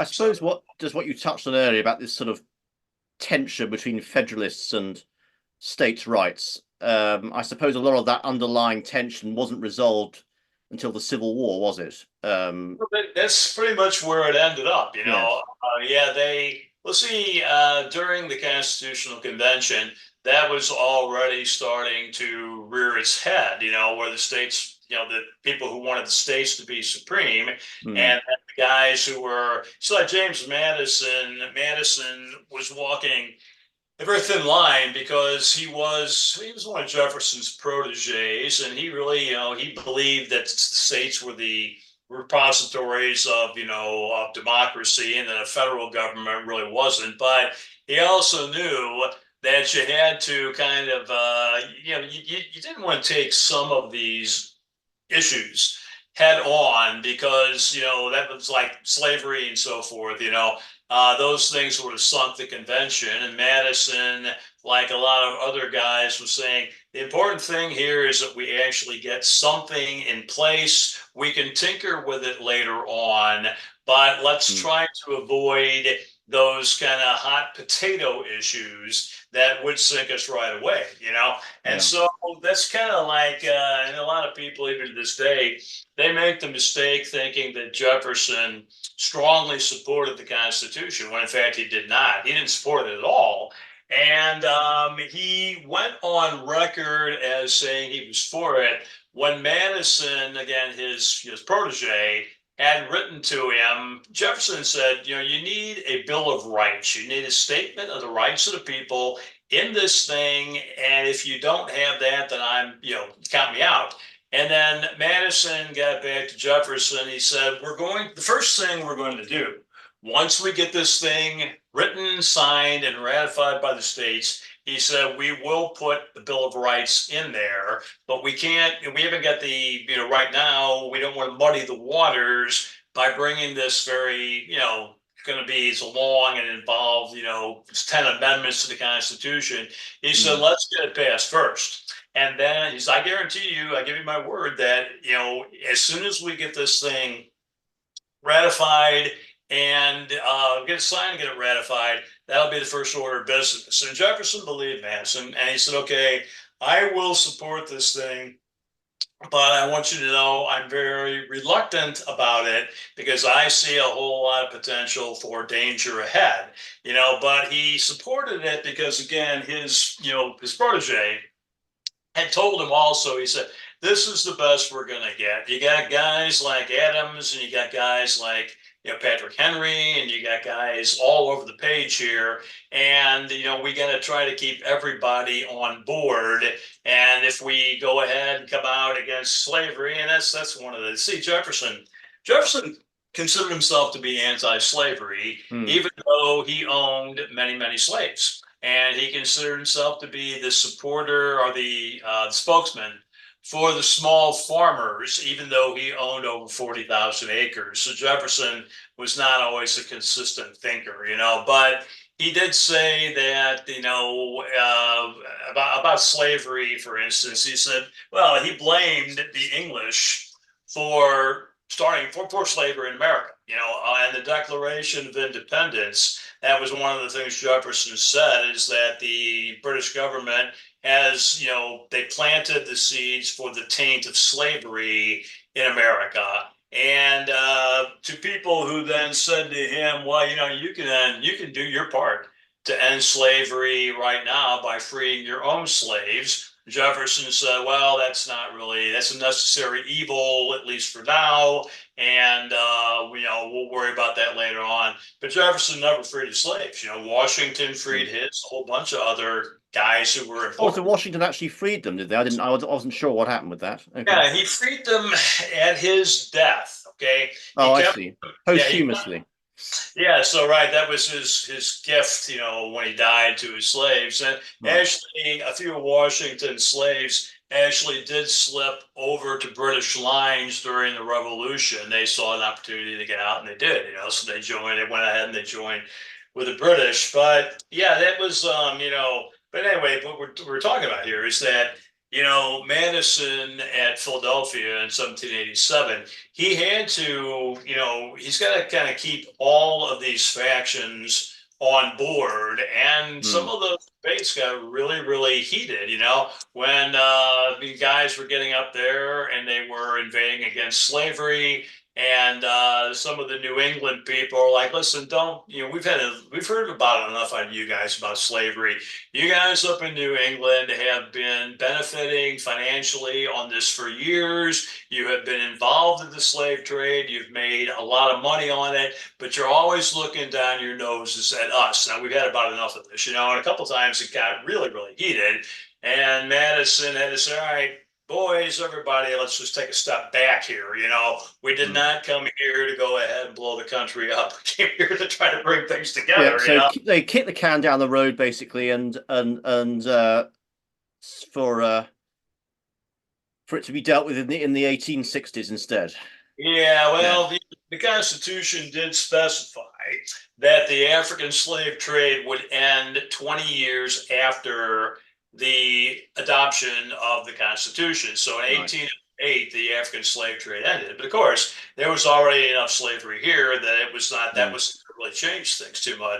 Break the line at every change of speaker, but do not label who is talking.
I
So
suppose what you touched on earlier about this sort of tension between federalists and states' rights. I suppose a lot of that underlying tension wasn't resolved until the Civil War, was it?
that's pretty much where it ended up.
Yes.
Yeah, let's see, during the Constitutional Convention, that was already starting to rear its head, where the states, the people who wanted the states to be supreme,
Hmm.
and the guys who were, so like James Madison was walking a very thin line because he was one of Jefferson's proteges, and he really, he believed that the states were the repositories of, of democracy, and that a federal government really wasn't. But he also knew that you had to kind of, you didn't want to take some of these issues head on because that was like slavery and so forth. Those things would have sunk the convention. And Madison, like a lot of other guys, was saying the important thing here is that we actually get something in place. We can tinker with it later on, but let's
Hmm.
try to avoid those kind of hot potato issues that would sink us right away. And
Yeah.
so that's kind of like, and a lot of people, even to this day, they make the mistake thinking that Jefferson strongly supported the Constitution, when in fact he did not. He didn't support it at all. And he went on record as saying he was for it when Madison, again, his protege, had written to him. Jefferson said, you need a Bill of Rights. You need a statement of the rights of the people in this thing. And if you don't have that, then count me out. And then Madison got back to Jefferson. He said, the first thing we're going to do, once we get this thing written, signed, and ratified by the states, he said, we will put the Bill of Rights in there, but we haven't got right now, we don't want to muddy the waters by bringing this very, going to be so long and involved, 10 amendments to the Constitution. He said,
Hmm.
let's get it passed first. And then he's, I guarantee you, I give you my word that, as soon as we get this thing ratified and get it signed and get it ratified, that'll be the first order of business. And Jefferson believed Madison, and he said, okay, I will support this thing, but I want you to know I'm very reluctant about it because I see a whole lot of potential for danger ahead. But he supported it because, again, his protege had told him also, he said, this is the best we're going to get. You got guys like Adams, and you got guys like, Patrick Henry, and you got guys all over the page here. And, we got to try to keep everybody on board. And if we go ahead and come out against slavery, and that's one of the, see, Jefferson considered himself to be anti-slavery,
Hmm.
even though he owned many, many slaves, and he considered himself to be the supporter or the spokesman for the small farmers, even though he owned over 40,000 acres. So Jefferson was not always a consistent thinker, but he did say that, about slavery, for instance. He said, well, he blamed the English for starting for slavery in America, and the Declaration of Independence. That was one of the things Jefferson said, is that the British government has, they planted the seeds for the taint of slavery in America. And to people who then said to him, well, you can do your part to end slavery right now by freeing your own slaves. Jefferson said, well, that's a necessary evil, at least for now. And, we'll worry about that later on. But Jefferson never freed his slaves. Washington freed
Hmm.
his, a whole bunch of other guys who were
Oh, so
important.
Washington actually freed them, did they? I wasn't sure what happened with that. Okay.
Yeah, he freed them at his death. Okay, he
Oh, I
kept.
see.
Yeah,
Posthumously.
yeah. So right, that was his gift. When he died to his slaves, and
Right.
actually, a few of Washington's slaves actually did slip over to British lines during the Revolution. They saw an opportunity to get out, and they did. So they joined. They went ahead and they joined with the British. But yeah, that was. But anyway, what we're talking about here is that Madison at Philadelphia in 1787, he had to, he's got to kind of keep all of these factions on board. And some
Hmm.
of those debates got really, really heated, when the guys were getting up there and they were invading against slavery. And some of the New England people are like, listen, don't, we've heard about it enough on you guys about slavery. You guys up in New England have been benefiting financially on this for years. You have been involved in the slave trade. You've made a lot of money on it, but you're always looking down your noses at us. Now, we've had about enough of this, and a couple times it got really, really heated. And Madison had to say, all right, boys, everybody, let's just take a step back here. We did
Hmm.
not come here to go ahead and blow the country up. We came here to try to bring things
Yeah,
together.
so they kick the can down the road basically, and for uh, for it to be dealt with in the 1860s instead.
Yeah,
Yeah,
well, the Constitution did specify that the African slave trade would end 20 years after the adoption of the Constitution. So in
right.
1808, the African slave trade ended. But of course, there was already enough slavery here that it was not, that
Hmm.
was really changed things too much.